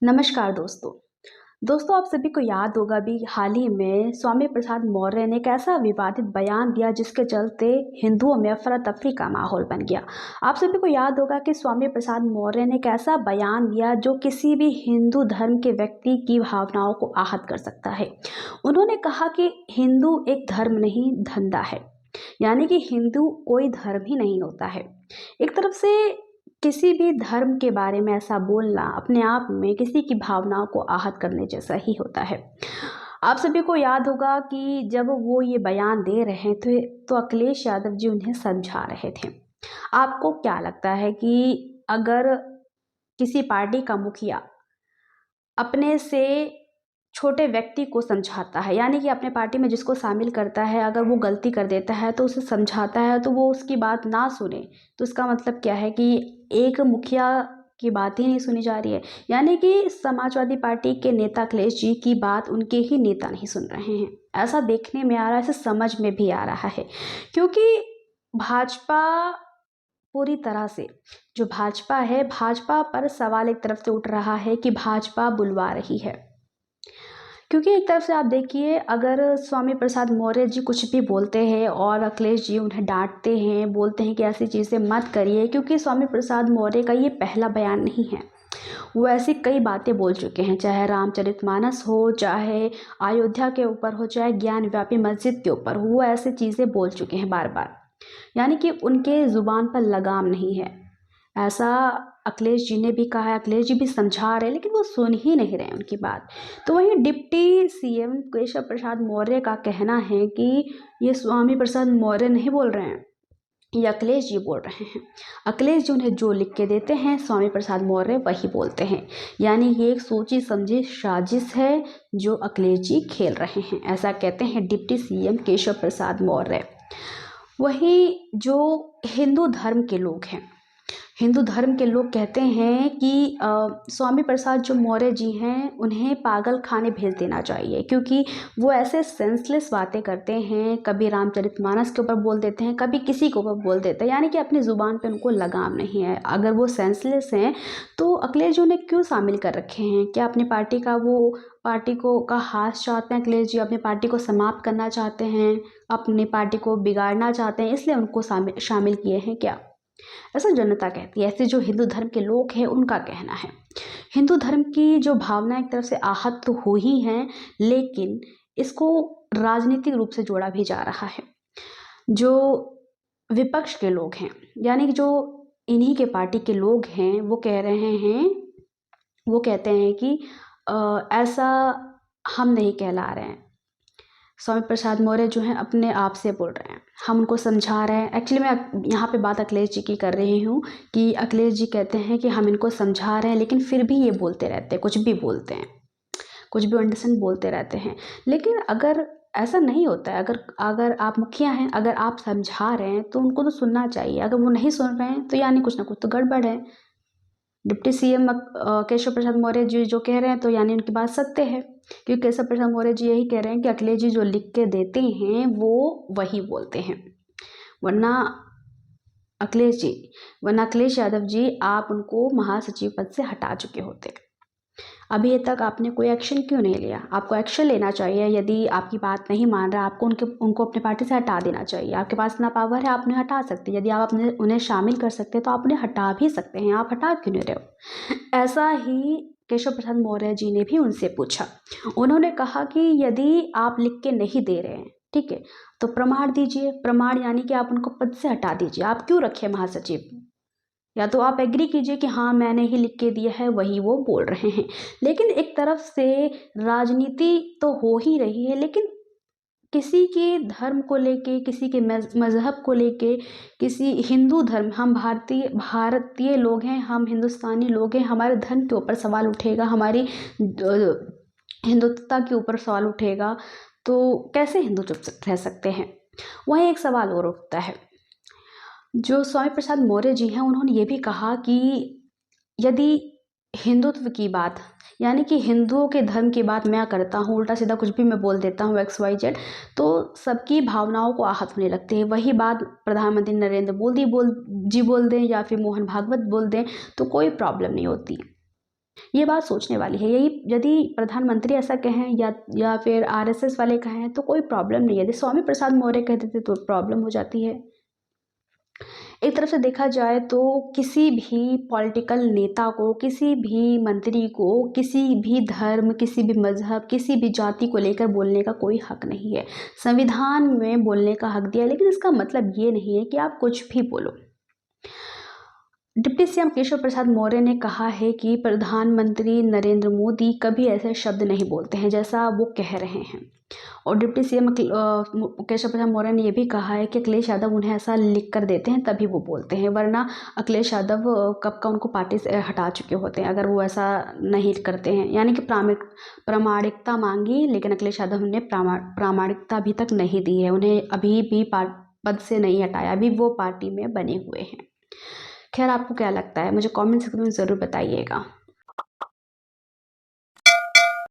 नमस्कार दोस्तों। दोस्तों, आप सभी को याद होगा भी हाल ही में स्वामी प्रसाद मौर्य ने एक ऐसा विवादित बयान दिया जिसके चलते हिंदुओं में अफरा तफरी का माहौल बन गया। आप सभी को याद होगा कि स्वामी प्रसाद मौर्य ने एक ऐसा बयान दिया जो किसी भी हिंदू धर्म के व्यक्ति की भावनाओं को आहत कर सकता है। उन्होंने कहा कि हिंदू एक धर्म नहीं धंधा है, यानी कि हिंदू कोई धर्म ही नहीं होता है। एक तरफ से किसी भी धर्म के बारे में ऐसा बोलना अपने आप में किसी की भावनाओं को आहत करने जैसा ही होता है। आप सभी को याद होगा कि जब वो ये बयान दे रहे थे तो अखिलेश यादव जी उन्हें समझा रहे थे। आपको क्या लगता है कि अगर किसी पार्टी का मुखिया अपने से छोटे व्यक्ति को समझाता है, यानी कि अपने पार्टी में जिसको शामिल करता है, अगर वो गलती कर देता है तो उसे समझाता है तो वो उसकी बात ना सुने, तो इसका मतलब क्या है कि एक मुखिया की बात ही नहीं सुनी जा रही है। यानी कि समाजवादी पार्टी के नेता अखिलेश जी की बात उनके ही नेता नहीं सुन रहे हैं। ऐसा देखने में आ रहा है, ऐसा समझ में भी आ रहा है, क्योंकि भाजपा पूरी तरह से जो भाजपा है, भाजपा पर सवाल एक तरफ से उठ रहा है कि भाजपा बुलवा रही है। क्योंकि एक तरफ से आप देखिए, अगर स्वामी प्रसाद मौर्य जी कुछ भी बोलते हैं और अखिलेश जी उन्हें डांटते हैं, बोलते हैं कि ऐसी चीज़ें मत करिए, क्योंकि स्वामी प्रसाद मौर्य का ये पहला बयान नहीं है। वो ऐसी कई बातें बोल चुके हैं, चाहे रामचरितमानस हो, चाहे अयोध्या के ऊपर हो, चाहे ज्ञान व्यापी मस्जिद के ऊपर हो, वो ऐसी चीज़ें बोल चुके हैं बार बार। यानी कि उनके ज़ुबान पर लगाम नहीं है। ऐसा अखिलेश जी ने भी कहा है, अखिलेश जी भी समझा रहे हैं, लेकिन वो सुन ही नहीं रहे उनकी बात। तो वहीं डिप्टी सीएम केशव प्रसाद मौर्य का कहना है कि ये स्वामी प्रसाद मौर्य नहीं बोल रहे हैं, ये अखिलेश जी बोल रहे हैं। अखिलेश जी उन्हें जो लिख के देते हैं, स्वामी प्रसाद मौर्य वही बोलते हैं। यानी ये एक सोची समझी साजिश है जो अखिलेश जी खेल रहे हैं, ऐसा कहते हैं डिप्टी सीएम केशव प्रसाद मौर्य। वहीं जो हिंदू धर्म के लोग हैं, हिंदू धर्म के लोग कहते हैं कि स्वामी प्रसाद जो मौर्य जी हैं उन्हें पागल खाने भेज देना चाहिए, क्योंकि वो ऐसे सेंसलेस बातें करते हैं, कभी रामचरितमानस के ऊपर बोल देते हैं, कभी किसी के ऊपर बोल देते हैं। यानी कि अपनी ज़ुबान पे उनको लगाम नहीं है। अगर वो सेंसलेस हैं तो अखिलेश जी उन्हें क्यों शामिल कर रखे हैं? क्या अपनी पार्टी का वो पार्टी को का हाथ चाहते हैं? अखिलेश जी अपनी पार्टी को समाप्त करना चाहते हैं, अपनी पार्टी को बिगाड़ना चाहते हैं, इसलिए उनको शामिल किए हैं क्या? ऐसा जनता कहती है, ऐसे जो हिंदू धर्म के लोग हैं उनका कहना है। हिंदू धर्म की जो भावना एक तरफ से आहत तो हो ही हैं, लेकिन इसको राजनीतिक रूप से जोड़ा भी जा रहा है। जो विपक्ष के लोग हैं, यानी कि जो इन्हीं के पार्टी के लोग हैं, वो कह रहे हैं, वो कहते हैं कि ऐसा हम नहीं कहला रहे हैं। स्वामी प्रसाद मौर्य जो हैं अपने आप से बोल रहे हैं, हम उनको समझा रहे हैं। एक्चुअली मैं यहाँ पे बात अखिलेश जी की कर रही हूँ कि अखिलेश जी कहते हैं कि हम इनको समझा रहे हैं, लेकिन फिर भी ये बोलते रहते हैं, कुछ भी बोलते हैं, कुछ भी अंडरस्टैंड बोलते रहते हैं। लेकिन अगर ऐसा नहीं होता है, अगर अगर आप मुखिया हैं, अगर आप समझा रहे हैं तो उनको तो सुनना चाहिए। अगर वो नहीं सुन रहे हैं तो यानी कुछ ना कुछ तो गड़बड़ है। डिप्टी सीएम केशव प्रसाद मौर्य जी जो कह रहे हैं तो यानी उनकी बात सत्य है, क्योंकि केशव प्रसाद मौर्य जी यही कह रहे हैं कि अखिलेश जी जो लिख के देते हैं वो वही बोलते हैं। वरना अखिलेश जी वरना अखिलेश यादव जी आप उनको महासचिव पद से हटा चुके होते। अभी तक आपने कोई एक्शन क्यों नहीं लिया? आपको एक्शन लेना चाहिए। यदि आपकी बात नहीं मान रहा, आपको उनको अपनी पार्टी से हटा देना चाहिए। आपके पास इतना पावर है, आप उन्हें हटा सकते हैं। यदि आप उन्हें शामिल कर सकते हैं तो आप उन्हें हटा भी सकते हैं। आप हटा क्यों नहीं रहे हो? ऐसा ही केशव प्रसाद मौर्य जी ने भी उनसे पूछा। उन्होंने कहा कि यदि आप लिख के नहीं दे रहे हैं, ठीक है, तो प्रमाण दीजिए। प्रमाण यानी कि आप उनको पद से हटा दीजिए। आप क्यों रखे महासचिव? या तो आप एग्री कीजिए कि हाँ मैंने ही लिख के दिया है, वही वो बोल रहे हैं। लेकिन एक तरफ से राजनीति तो हो ही रही है, लेकिन किसी के धर्म को लेके, किसी के मज़हब को लेके, किसी हिंदू धर्म, हम भारतीय भारतीय लोग हैं, हम हिंदुस्तानी लोग हैं, हमारे धर्म के ऊपर सवाल उठेगा, हमारी हिंदुत्वता के ऊपर सवाल उठेगा, तो कैसे हिंदू चुप रह सकते हैं? वहीं एक सवाल और उठता है। जो स्वामी प्रसाद मौर्य जी हैं उन्होंने ये भी कहा कि यदि हिंदुत्व की बात, यानी कि हिंदुओं के धर्म की बात मैं करता हूँ, उल्टा सीधा कुछ भी मैं बोल देता हूँ XYZ, तो सबकी भावनाओं को आहत होने लगती है। वही बात प्रधानमंत्री नरेंद्र मोदी बोल दें या फिर मोहन भागवत बोल दें तो कोई प्रॉब्लम नहीं होती। ये बात सोचने वाली है। यही यदि प्रधानमंत्री ऐसा कहें या फिर आरएसएस वाले कहें तो कोई प्रॉब्लम नहीं है, यदि स्वामी प्रसाद मौर्य कह देते तो प्रॉब्लम हो जाती है। एक तरफ से देखा जाए तो किसी भी पॉलिटिकल नेता को, किसी भी मंत्री को, किसी भी धर्म, किसी भी मजहब, किसी भी जाति को लेकर बोलने का कोई हक नहीं है। संविधान में बोलने का हक दिया है, लेकिन इसका मतलब ये नहीं है कि आप कुछ भी बोलो। डिप्टी सीएम केशव प्रसाद मौर्य ने कहा है कि प्रधानमंत्री नरेंद्र मोदी कभी ऐसे शब्द नहीं बोलते हैं जैसा वो कह रहे हैं। और डिप्टी सीएम केशव प्रसाद मौर्य ने यह भी कहा है कि अखिलेश यादव उन्हें ऐसा लिख कर देते हैं तभी वो बोलते हैं, वरना अखिलेश यादव कब का उनको पार्टी से हटा चुके होते हैं अगर वो ऐसा नहीं करते हैं। यानी कि प्रामाणिकता मांगी, लेकिन अखिलेश यादव ने प्रामाणिकता अभी तक नहीं दी है, उन्हें अभी भी पद से नहीं हटाया, अभी वो पार्टी में बने हुए हैं। खैर, आपको क्या लगता है मुझे कमेंट सेक्शन में ज़रूर बताइएगा।